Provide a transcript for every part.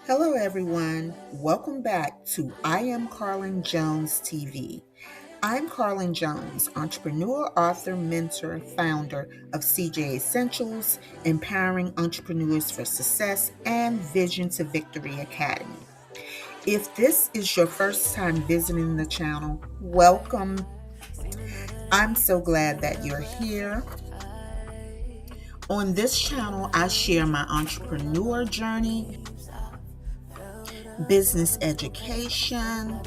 Hello, everyone. Welcome back to I Am Carlen Jones TV. I'm Carlen Jones, entrepreneur, author, mentor, founder of CJ Essentials, empowering entrepreneurs for success, and Vision to Victory Academy. If this is your first time visiting the channel, welcome. I'm so glad that you're here. On this channel, I share my entrepreneur journey, business education,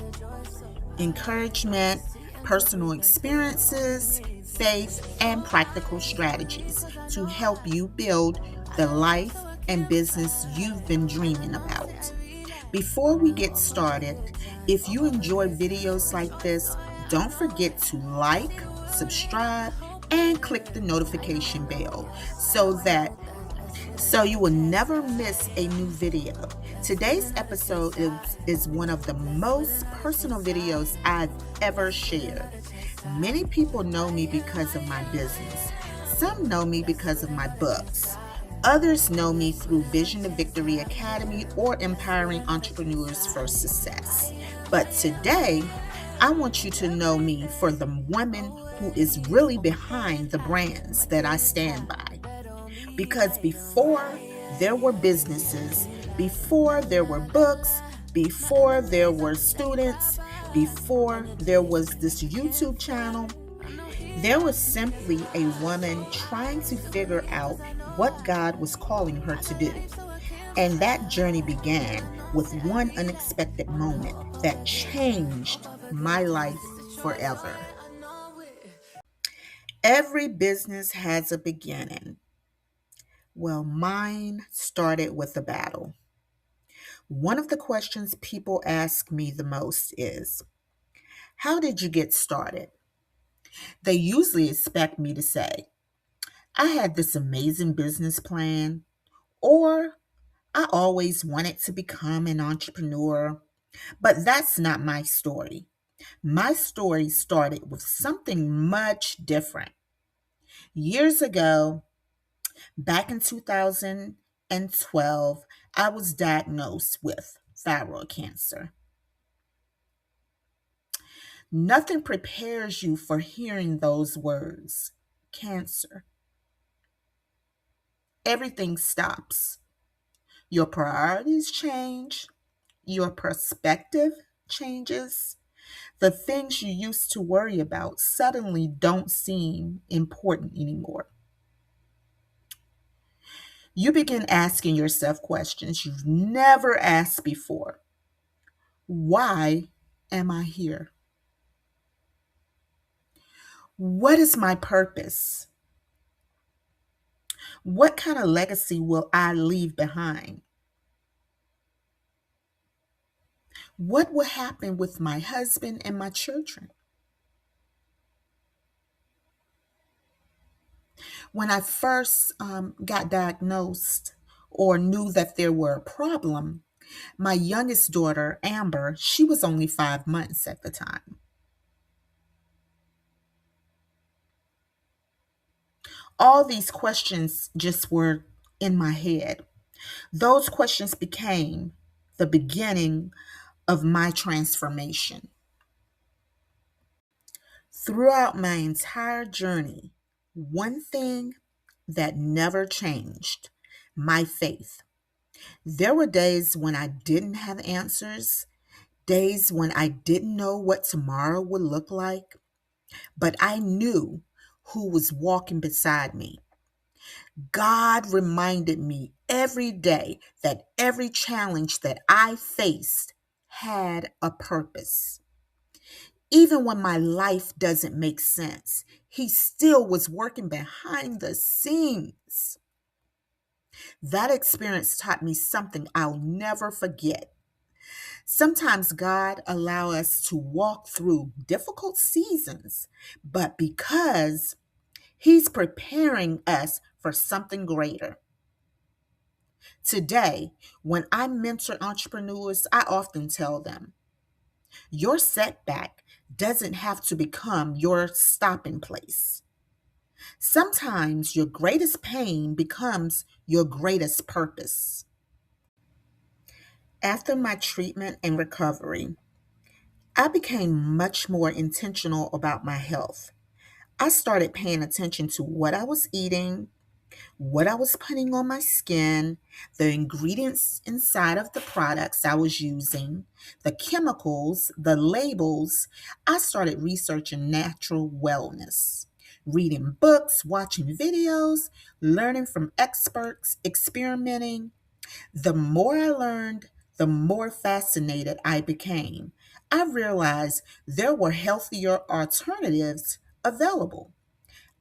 encouragement, personal experiences, faith, and practical strategies to help you build the life and business you've been dreaming about. Before we get started, if you enjoy videos like this, don't forget to like, subscribe, and click the notification bell so you will never miss a new video. Today's episode is one of the most personal videos I've ever shared. Many people know me because of my business. Some know me because of my books. Others know me through Vision to Victory Academy or Empowering Entrepreneurs for Success. But today, I want you to know me for the woman who is really behind the brands that I stand by. Because before there were businesses, before there were books, before there were students, before there was this YouTube channel, there was simply a woman trying to figure out what God was calling her to do. And that journey began with one unexpected moment that changed my life forever. Every business has a beginning. Well, mine started with a battle. One of the questions people ask me the most is, how did you get started? They usually expect me to say, I had this amazing business plan, or I always wanted to become an entrepreneur. But that's not my story. My story started with something much different. Years ago, back in 2012, I was diagnosed with thyroid cancer. Nothing prepares you for hearing those words, cancer. Everything stops. Your priorities change, your perspective changes. The things you used to worry about suddenly don't seem important anymore. You begin asking yourself questions you've never asked before. Why am I here? What is my purpose? What kind of legacy will I leave behind? What will happen with my husband and my children? When I first got diagnosed or knew that there were a problem, my youngest daughter, Amber, she was only 5 months at the time. All these questions just were in my head. Those questions became the beginning of my transformation. Throughout my entire journey, one thing that never changed, my faith. There were days when I didn't have answers, days when I didn't know what tomorrow would look like, but I knew who was walking beside me. God reminded me every day that every challenge that I faced had a purpose. Even when my life doesn't make sense, He still was working behind the scenes. That experience taught me something I'll never forget. Sometimes God allows us to walk through difficult seasons, but because He's preparing us for something greater. Today, when I mentor entrepreneurs, I often tell them, your setback doesn't have to become your stopping place. Sometimes your greatest pain becomes your greatest purpose. After my treatment and recovery, I became much more intentional about my health. I started paying attention to what I was eating, what I was putting on my skin, the ingredients inside of the products I was using, the chemicals, the labels. I started researching natural wellness, reading books, watching videos, learning from experts, experimenting. The more I learned, the more fascinated I became. I realized there were healthier alternatives available.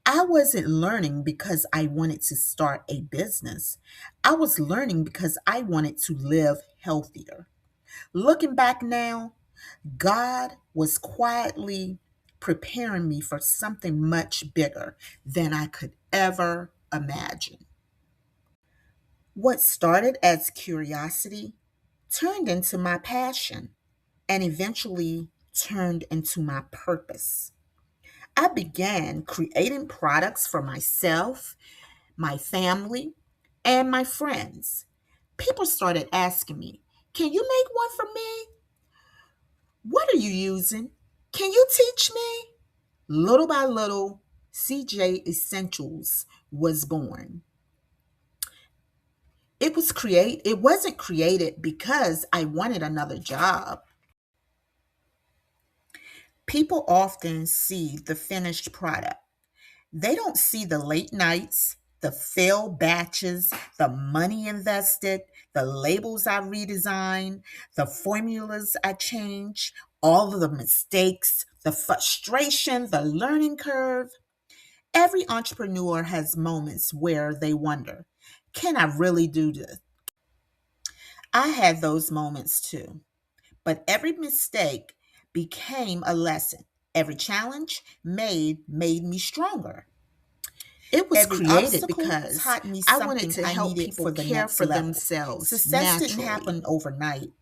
I wasn't learning because I wanted to start a business. I was learning because I wanted to live healthier. Looking back now, God was quietly preparing me for something much bigger than I could ever imagine. What started as curiosity turned into my passion and eventually turned into my purpose. I began creating products for myself, my family, and my friends. People started asking me, "Can you make one for me? What are you using? Can you teach me?" Little by little, CJ Essentials was born. It wasn't created because I wanted another job. People often see the finished product. They don't see the late nights, the failed batches, the money invested, the labels I redesigned, the formulas I changed, all of the mistakes, the frustration, the learning curve. Every entrepreneur has moments where they wonder, can I really do this? I had those moments too, but every mistake became a lesson. Every challenge made me stronger. It was Every created obstacle because taught me I wanted something to I help needed people for the care next for level. themselves Success didn't naturally. happen overnight,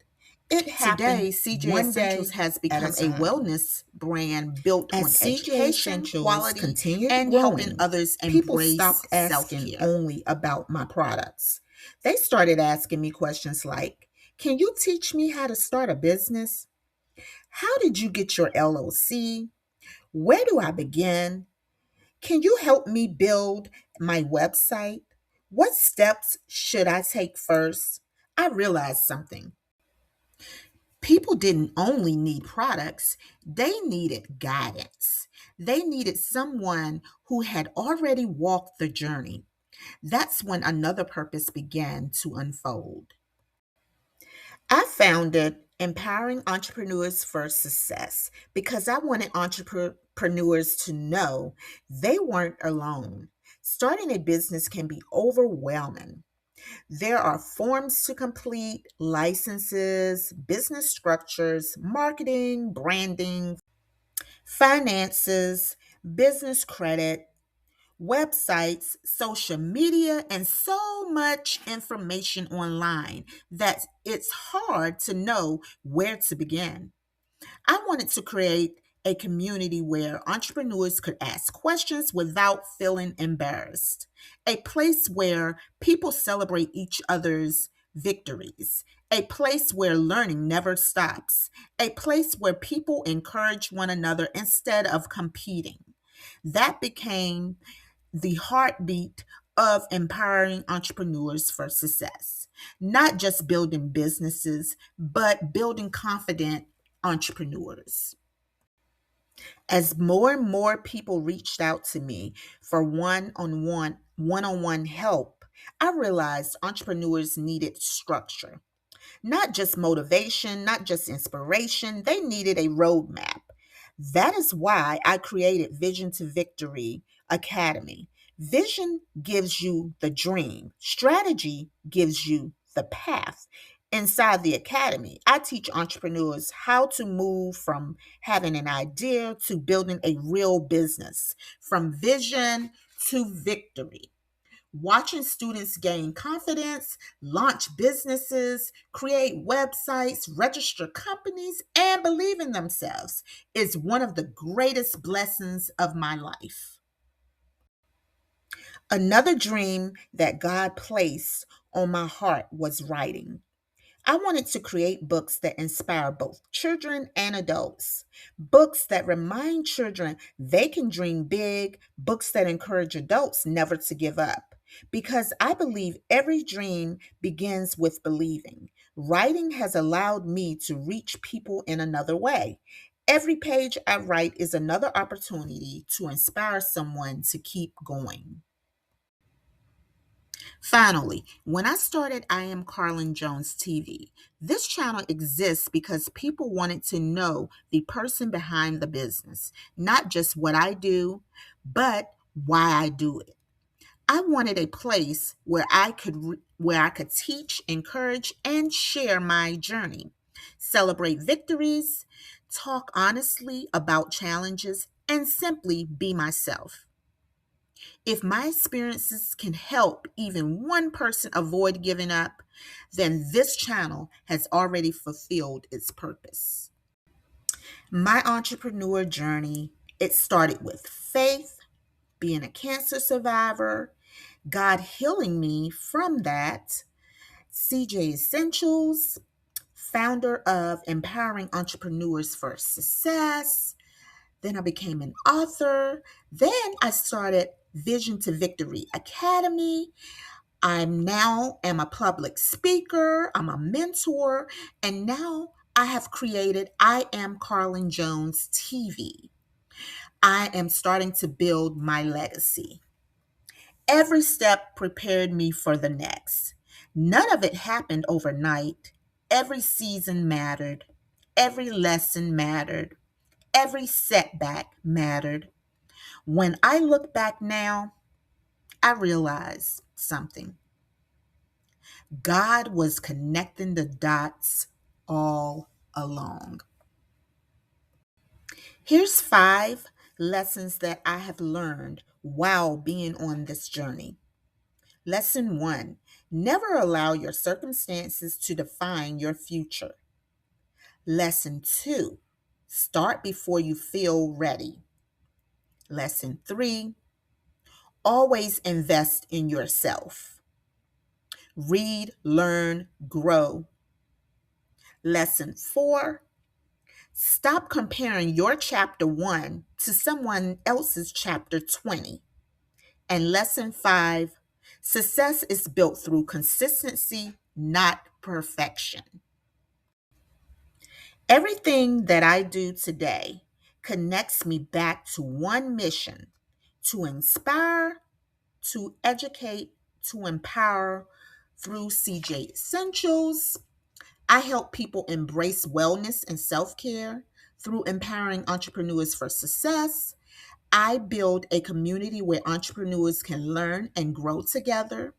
it happened Today, CJ one Essentials day has at a become a time. wellness brand built As on CJ education, Essentials quality, continued and helping growing, others people embrace stopped self asking care. only about my products. They started asking me questions like, can you teach me how to start a business? How did you get your LLC? Where do I begin? Can you help me build my website? What steps should I take first? I realized something. People didn't only need products, they needed guidance. They needed someone who had already walked the journey. That's when another purpose began to unfold. I founded Empowering Entrepreneurs for Success because I wanted entrepreneurs to know they weren't alone. Starting a business can be overwhelming. There are forms to complete, licenses, business structures, marketing, branding, finances, business credit, websites, social media, and so much information online that it's hard to know where to begin. I wanted to create a community where entrepreneurs could ask questions without feeling embarrassed, a place where people celebrate each other's victories, a place where learning never stops, a place where people encourage one another instead of competing. That became the heartbeat of empowering entrepreneurs for success, not just building businesses, but building confident entrepreneurs. As more and more people reached out to me for one-on-one help, I realized entrepreneurs needed structure. Not just motivation, not just inspiration, they needed a roadmap. That is why I created Vision to Victory Academy. Vision gives you the dream, strategy gives you the path. Inside the academy, I teach entrepreneurs how to move from having an idea to building a real business, from vision to victory. Watching students gain confidence, launch businesses, create websites, register companies, and believe in themselves is one of the greatest blessings of my life. Another dream that God placed on my heart was writing. I wanted to create books that inspire both children and adults, books that remind children they can dream big, books that encourage adults never to give up. Because I believe every dream begins with believing. Writing has allowed me to reach people in another way. Every page I write is another opportunity to inspire someone to keep going. Finally, when I started I Am Carlen Jones TV, this channel exists because people wanted to know the person behind the business, not just what I do, but why I do it. I wanted a place where I could teach, encourage, and share my journey, celebrate victories, talk honestly about challenges, and simply be myself. If my experiences can help even one person avoid giving up, then this channel has already fulfilled its purpose. My entrepreneur journey, it started with faith, being a cancer survivor, God healing me from that, CJ Essentials, founder of Empowering Entrepreneurs for Success. Then I became an author. Then I started Vision to Victory Academy. I'm now am a public speaker, I'm a mentor, and now I have created I Am Carlen Jones TV. I am starting to build my legacy. Every step prepared me for the next. None of it happened overnight. Every season mattered. Every lesson mattered. Every setback mattered. When I look back now, I realize something. God was connecting the dots all along. Here's 5 lessons that I have learned while being on this journey. Lesson 1: never allow your circumstances to define your future. Lesson 2: start before you feel ready. Lesson 3: always invest in yourself. Read, learn, grow. Lesson 4: stop comparing your chapter 1 to someone else's chapter 20. And lesson 5: success is built through consistency, not perfection. Everything that I do today connects me back to one mission: to inspire, to educate, to empower through CJ Essentials. I help people embrace wellness and self care through empowering entrepreneurs for success. I build a community where entrepreneurs can learn and grow together.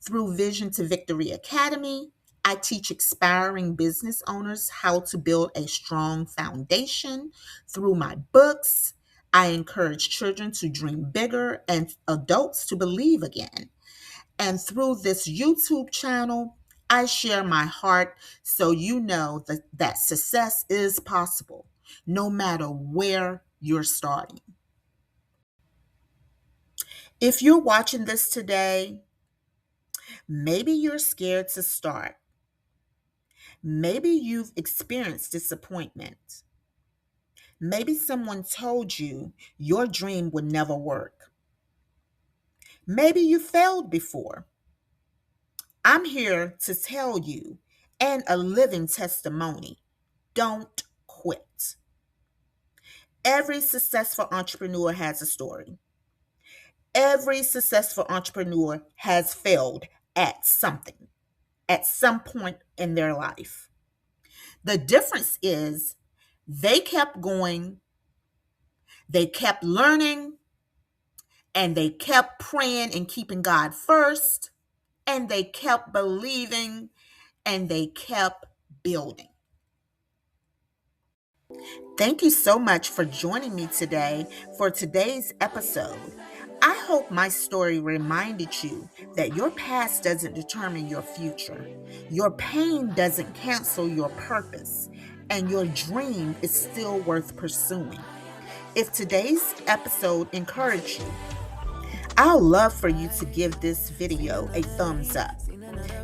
Through Vision to Victory Academy, I teach aspiring business owners how to build a strong foundation. Through my books, I encourage children to dream bigger and adults to believe again. And through this YouTube channel, I share my heart so you know that success is possible, no matter where you're starting. If you're watching this today, maybe you're scared to start. Maybe you've experienced disappointment. Maybe someone told you your dream would never work. Maybe you failed before. I'm here to tell you, and a living testimony: don't quit. Every successful entrepreneur has a story. Every successful entrepreneur has failed at something, at some point in their life. The difference is they kept going, they kept learning, and they kept praying and keeping God first, and they kept believing, and they kept building. Thank you so much for joining me today for today's episode. I hope my story reminded you that your past doesn't determine your future. Your pain doesn't cancel your purpose, and your dream is still worth pursuing. If today's episode encouraged you, I'd love for you to give this video a thumbs up.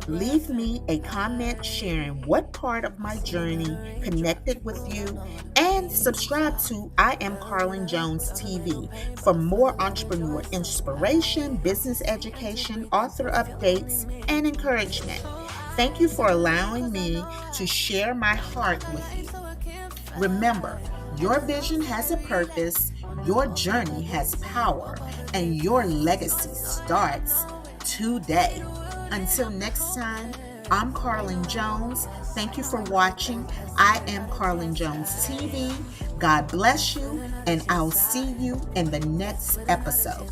Leave me a comment sharing what part of my journey connected with you, and subscribe to I Am Carlen Jones TV for more entrepreneur inspiration, business education, author updates, and encouragement. Thank you for allowing me to share my heart with you. Remember, your vision has a purpose, your journey has power, and your legacy starts today. Until next time, I'm Carlen Jones. Thank you for watching I Am Carlen Jones TV. God bless you, and I'll see you in the next episode.